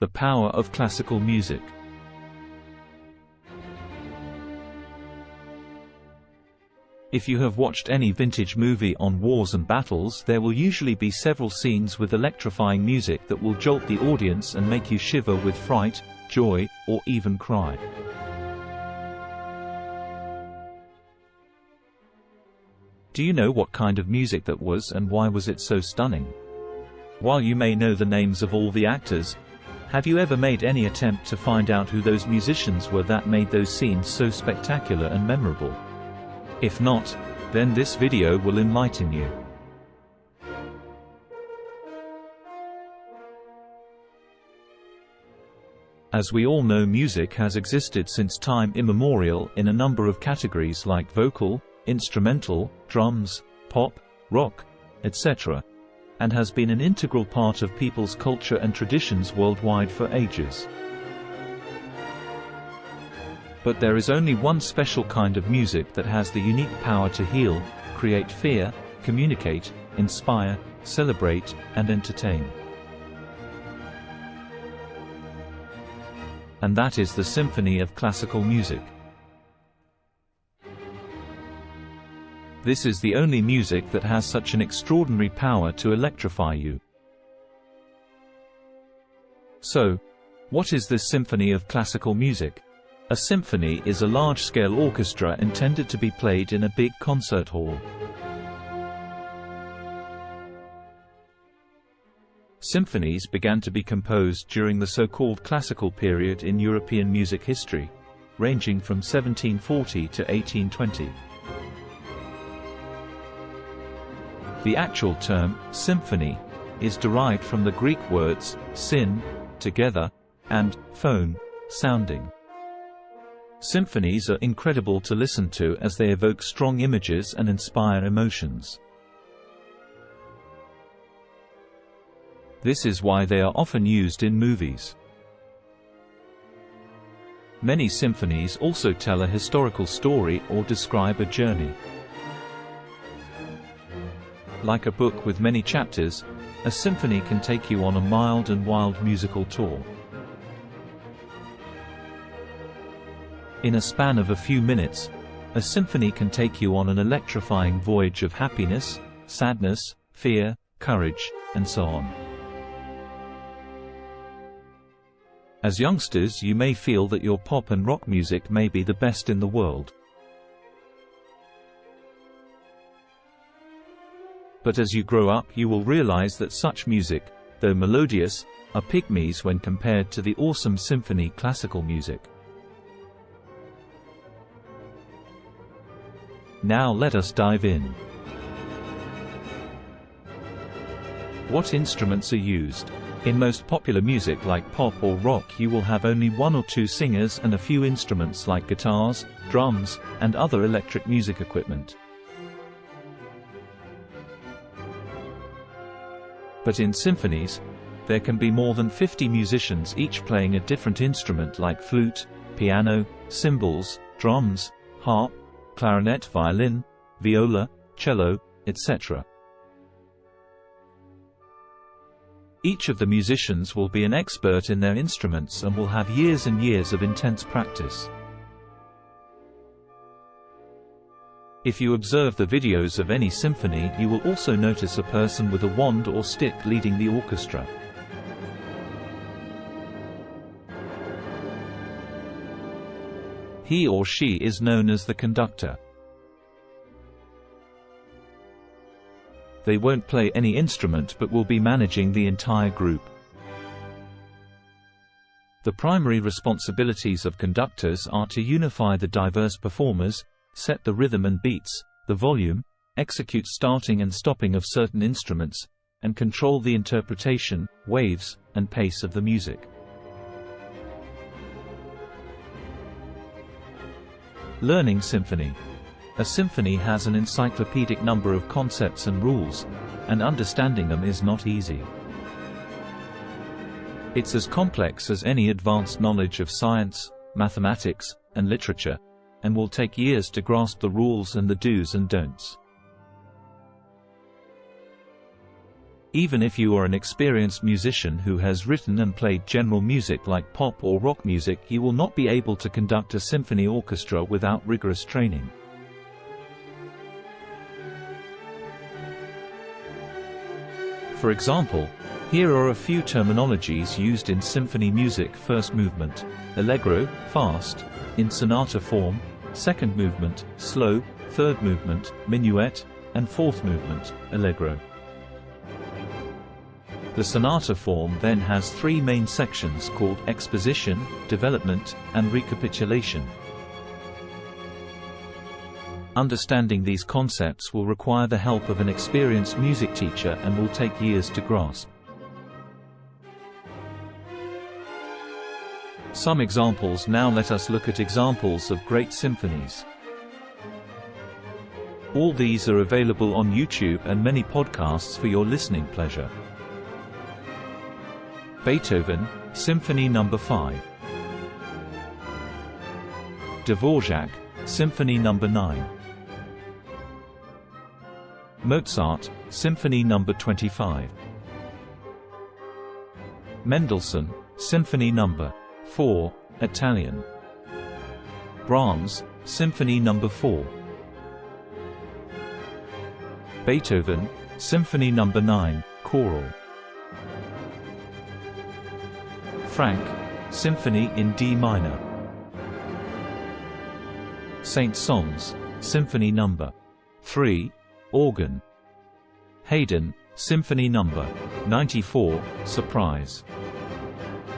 The power of classical music. If you have watched any vintage movie on wars and battles, there will usually be several scenes with electrifying music that will jolt the audience and make you shiver with fright, joy, or even cry. Do you know what kind of music that was and why was it so stunning? While you may know the names of all the actors, have you ever made any attempt to find out who those musicians were that made those scenes so spectacular and memorable? If not, then this video will enlighten you. As we all know, music has existed since time immemorial in a number of categories like vocal, instrumental, drums, pop, rock, etc., and has been an integral part of people's culture and traditions worldwide for ages. But there is only one special kind of music that has the unique power to heal, create fear, communicate, inspire, celebrate, and entertain. And that is the symphony of classical music. This is the only music that has such an extraordinary power to electrify you. So, what is this symphony of classical music? A symphony is a large-scale orchestra intended to be played in a big concert hall. Symphonies began to be composed during the so-called classical period in European music history, ranging from 1740 to 1820. The actual term, symphony, is derived from the Greek words, syn, together, and phone, sounding. Symphonies are incredible to listen to as they evoke strong images and inspire emotions. This is why they are often used in movies. Many symphonies also tell a historical story or describe a journey. Like a book with many chapters, a symphony can take you on a mild and wild musical tour. In a span of a few minutes, a symphony can take you on an electrifying voyage of happiness, sadness, fear, courage, and so on. As youngsters, you may feel that your pop and rock music may be the best in the world. But as you grow up, you will realize that such music, though melodious, are pygmies when compared to the awesome symphony classical music. Now let us dive in. What instruments are used? In most popular music like pop or rock, you will have only one or two singers and a few instruments like guitars, drums, and other electric music equipment. But in symphonies, there can be more than 50 musicians, each playing a different instrument like flute, piano, cymbals, drums, harp, clarinet, violin, viola, cello, etc. Each of the musicians will be an expert in their instruments and will have years and years of intense practice. If you observe the videos of any symphony, you will also notice a person with a wand or stick leading the orchestra. He or she is known as the conductor. They won't play any instrument but will be managing the entire group. The primary responsibilities of conductors are to unify the diverse performers, set the rhythm and beats, the volume, execute starting and stopping of certain instruments, and control the interpretation, waves, and pace of the music. Learning symphony. A symphony has an encyclopedic number of concepts and rules, and understanding them is not easy. It's as complex as any advanced knowledge of science, mathematics, and literature, and will take years to grasp the rules and the do's and don'ts. Even if you are an experienced musician who has written and played general music like pop or rock music, you will not be able to conduct a symphony orchestra without rigorous training. For example, here are a few terminologies used in symphony music: first movement, allegro, fast; in sonata form, second movement, slow; third movement, minuet; and fourth movement, allegro. The sonata form then has three main sections called exposition, development, and recapitulation. Understanding these concepts will require the help of an experienced music teacher and will take years to grasp. Some examples. Now let us look at examples of great symphonies. All these are available on YouTube and many podcasts for your listening pleasure. Beethoven, Symphony No. 5. Dvorak, Symphony No. 9. Mozart, Symphony No. 25. Mendelssohn, Symphony No. 4, Italian. Brahms, Symphony No. 4. Beethoven, Symphony No. 9, choral. Franck, Symphony in D minor. Saint-Saëns, Symphony No. 3, organ. Haydn, Symphony No. 94, surprise.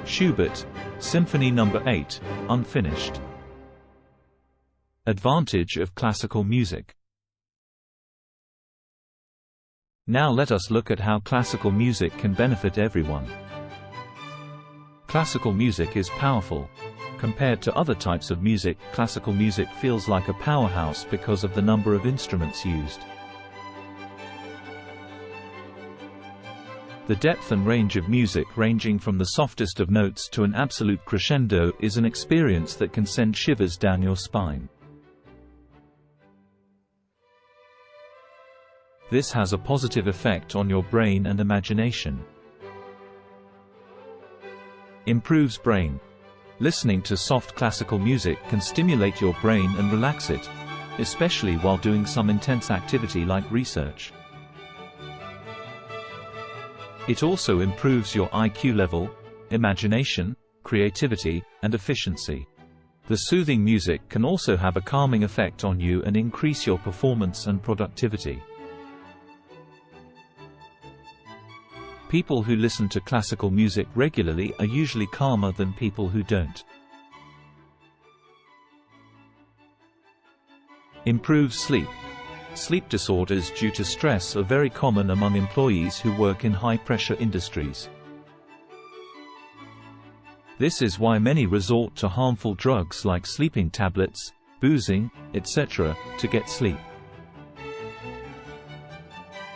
Schubert, Symphony No. 8, unfinished. Advantage of classical music. Now let us look at how classical music can benefit everyone. Classical music is powerful. Compared to other types of music, classical music feels like a powerhouse because of the number of instruments used. The depth and range of music, ranging from the softest of notes to an absolute crescendo, is an experience that can send shivers down your spine. This has a positive effect on your brain and imagination. Improves brain. Listening to soft classical music can stimulate your brain and relax it, especially while doing some intense activity like research. It also improves your IQ level, imagination, creativity, and efficiency. The soothing music can also have a calming effect on you and increase your performance and productivity. People who listen to classical music regularly are usually calmer than people who don't. Improves sleep. Sleep disorders due to stress are very common among employees who work in high-pressure industries. This is why many resort to harmful drugs like sleeping tablets, boozing, etc., to get sleep.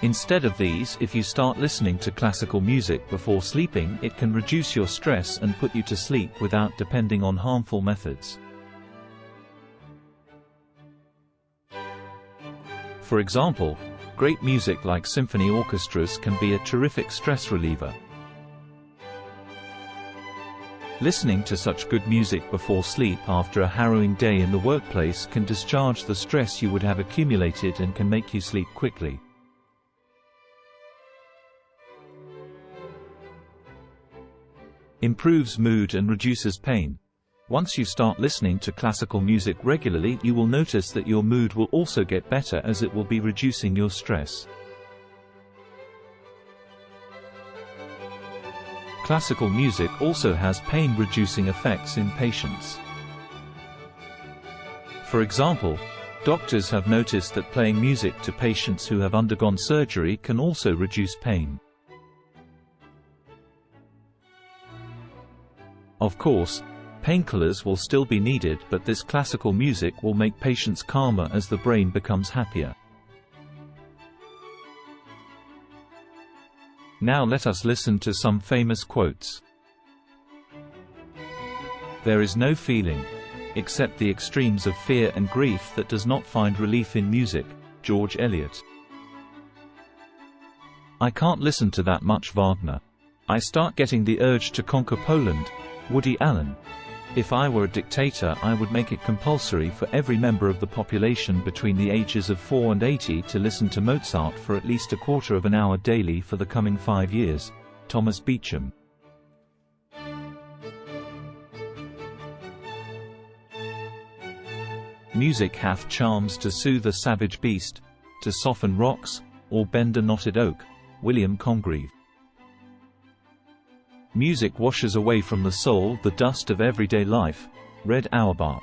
Instead of these, if you start listening to classical music before sleeping, it can reduce your stress and put you to sleep without depending on harmful methods. For example, great music like symphony orchestras can be a terrific stress reliever. Listening to such good music before sleep after a harrowing day in the workplace can discharge the stress you would have accumulated and can make you sleep quickly. Improves mood and reduces pain. Once you start listening to classical music regularly, you will notice that your mood will also get better as it will be reducing your stress. Classical music also has pain-reducing effects in patients. For example, doctors have noticed that playing music to patients who have undergone surgery can also reduce pain. Of course, painkillers will still be needed, but this classical music will make patients calmer as the brain becomes happier. Now let us listen to some famous quotes. There is no feeling, except the extremes of fear and grief, that does not find relief in music. George Eliot. I can't listen to that much Wagner. I start getting the urge to conquer Poland. Woody Allen. If I were a dictator, I would make it compulsory for every member of the population between the ages of 4 and 80 to listen to Mozart for at least a quarter of an hour daily for the coming 5 years. Thomas Beecham. Music hath charms to soothe a savage beast, to soften rocks, or bend a knotted oak. William Congreve. Music washes away from the soul the dust of everyday life. Red Auerbach.